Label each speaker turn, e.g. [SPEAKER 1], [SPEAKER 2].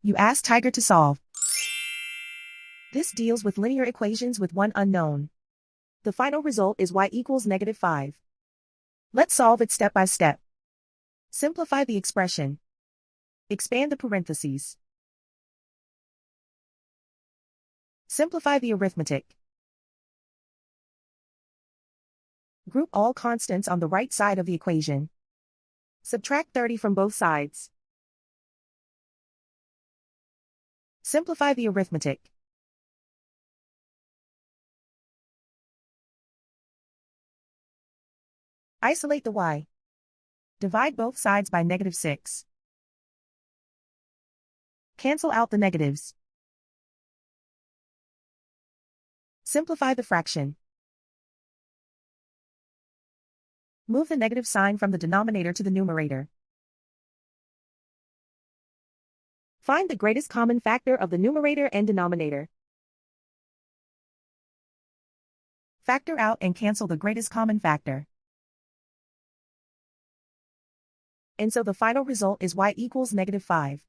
[SPEAKER 1] You ask Tiger to solve. This deals with linear equations with one unknown. The final result is y equals -5. Let's solve it step by step. Simplify the expression. Expand the parentheses. Simplify the arithmetic. Group all constants on the right side of the equation. Subtract 30 from both sides. Simplify the arithmetic. Isolate the y. Divide both sides by -6. Cancel out the negatives. Simplify the fraction. Move the negative sign from the denominator to the numerator. Find the greatest common factor of the numerator and denominator. Factor out and cancel the greatest common factor. And so the final result is y equals -5.